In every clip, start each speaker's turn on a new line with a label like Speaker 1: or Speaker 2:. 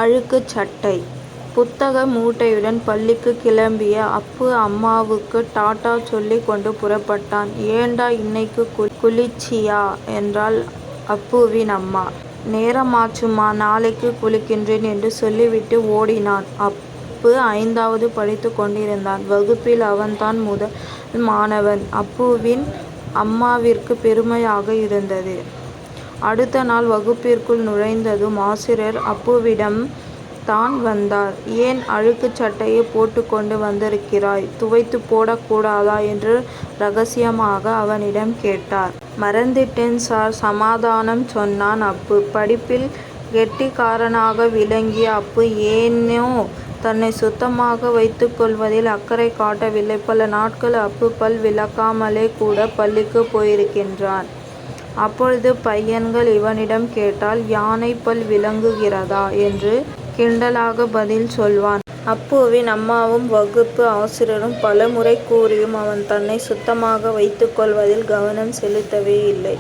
Speaker 1: அழுக்குச் சட்டை. புத்தக மூட்டையுடன் பள்ளிக்கு கிளம்பிய அப்பு அம்மாவுக்கு டாட்டா சொல்லிக் கொண்டு புறப்பட்டான். ஏண்டா இன்னைக்கு குளிச்சியா என்றாள் அப்புவின் அம்மா. நேரமாச்சும்மா, நாளைக்கு குளிக்கின்றேன் என்று சொல்லிவிட்டு ஓடினான். அப்பு 5வது படித்துக் கொண்டிருந்தான். வகுப்பில் அவன்தான் முதல் மாணவன். அப்புவின் அம்மாவிற்கு பெருமையாக இருந்தது. அடுத்த நாள் வகுப்பிற்குள் நுழைந்ததும் ஆசிரியர் அப்புவிடம் தான் வந்தார். ஏன் அழுக்குச் சட்டையை போட்டுக்கொண்டு வந்திருக்கிறாய்? துவைத்துப் போடக்கூடாதா என்று ரகசியமாக அவனிடம் கேட்டார். மறந்துட்டேன் சார், சமாதானம் சொன்னான் அப்பு. படிப்பில் கெட்டிக்காரனாக விளங்கிய அப்பு ஏனோ தன்னை சுத்தமாக வைத்துக் கொள்வதில் அக்கறை காட்டவில்லை. பல நாட்கள் அப்பு பல் விளக்காமலே கூட பள்ளிக்கு போயிருக்கின்றான். அப்பொழுது பையன்கள் இவனிடம் கேட்டால் யானை பல் விளங்குகிறதா என்று கிண்டலாக பதில் சொல்வான். அப்புவின் அம்மாவும் வகுப்பு ஆசிரியரும் பலமுறை கூறியும் அவன் தன்னை சுத்தமாக வைத்துக் கொள்வதில் கவனம் செலுத்தவே இல்லை.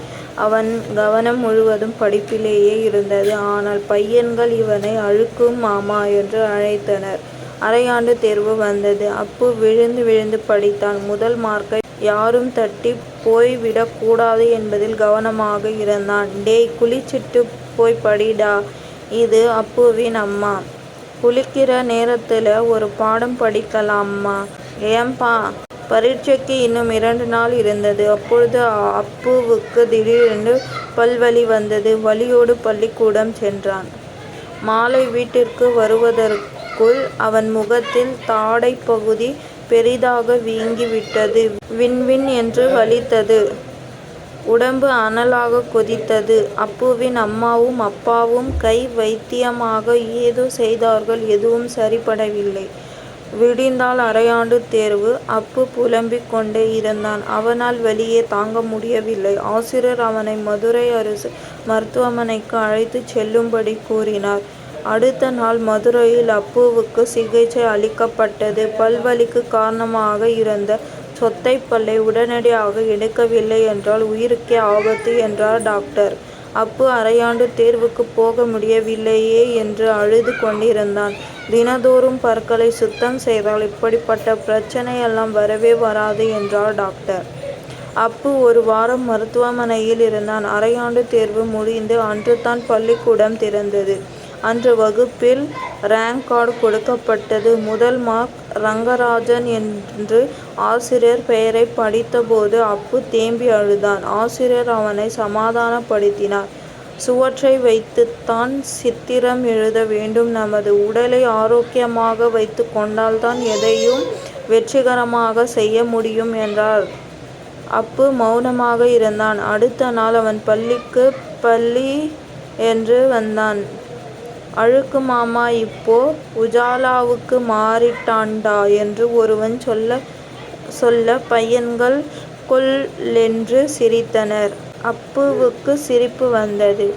Speaker 1: அவன் கவனம் முழுவதும் படிப்பிலேயே இருந்தது. ஆனால் பையன்கள் இவனை அழுக்கு மாமா என்று அழைத்தனர். அரையாண்டு தேர்வு வந்தது. அப்பு விழுந்து விழுந்து படித்தான். முதல் மார்க்கை யாரும் தட்டி போய்விடக்கூடாது என்பதில் கவனமாக இருந்தான். டேய், குளிச்சிட்டு போய் படிடா. இது அப்புவின் அம்மா. குளிக்கிற நேரத்துல ஒரு பாடம் படிக்கலாமா? ஏம்பா? பரீட்சைக்கு இன்னும் 2 நாள் இருந்தது. அப்பொழுது அப்புவுக்கு திடீரென்று பல்வலி வந்தது. வலியோடு பள்ளிக்கூடம் சென்றான். மாலை வீட்டிற்கு வருவதற்குள் அவன் முகத்தில் தாடைப்பகுதி பெரிதாக வீங்கிவிட்டது. வின்வின் என்று வலித்தது. உடம்பு அனலாக கொதித்தது. அப்புவின் அம்மாவும் அப்பாவும் கை வைத்தியமாக ஏதோ செய்தார்கள். எதுவும் சரிபடவில்லை. விடிந்தால் அரையாண்டு தேர்வு. அப்பு புலம்பிக் கொண்டே இருந்தான். அவனால் வலியை தாங்க முடியவில்லை. ஆசிரியர் அவனை மதுரை அரசு மருத்துவமனைக்கு அழைத்துச் செல்லும்படி கூறினார். அடுத்த நாள் மதுரையில் அப்புவுக்கு சிகிச்சை அளிக்கப்பட்டது. பல்வலிக்கு காரணமாக இருந்த சொத்தைப்பல்லை உடனடியாக எடுக்கவில்லை என்றால் உயிருக்கே ஆபத்து என்றார் டாக்டர். அப்பு அரையாண்டு தேர்வுக்கு போக முடியவில்லையே என்று அழுது கொண்டிருந்தான். தினந்தோறும் பற்களை சுத்தம் செய்தால் இப்படிப்பட்ட பிரச்சனையெல்லாம் வரவே வராது என்றார் டாக்டர். அப்பு 1 வாரம் மருத்துவமனையில் இருந்தான். அரையாண்டு தேர்வு முடிந்து அன்றுதான் பள்ளிக்கூடம் திறந்தது. அன்று வகுப்பில் ரேங்க் கார்டு கொடுக்கப்பட்டது. முதல் மார்க் ரங்கராஜன் என்று ஆசிரியர் பெயரை படித்தபோது அப்பு தேம்பி அழுதான். ஆசிரியர் அவனை சமாதானப்படுத்தினார். சுவற்றை வைத்துத்தான் சித்திரம் எழுத வேண்டும். நமது உடலை ஆரோக்கியமாக வைத்து கொண்டால்தான் எதையும் வெற்றிகரமாக செய்ய முடியும் என்றார். அப்பு மௌனமாக இருந்தான். அடுத்த நாள் அவன் பள்ளிக்கு பள்ளி என்று வந்தான். அழுக்கு மாமா இப்போ உஜாலாவுக்கு மாறிட்டான்டா என்று ஒருவன் சொல்ல பையன்கள் கொல்லென்று சிரித்தனர். அப்புவுக்கு சிரிப்பு வந்தது.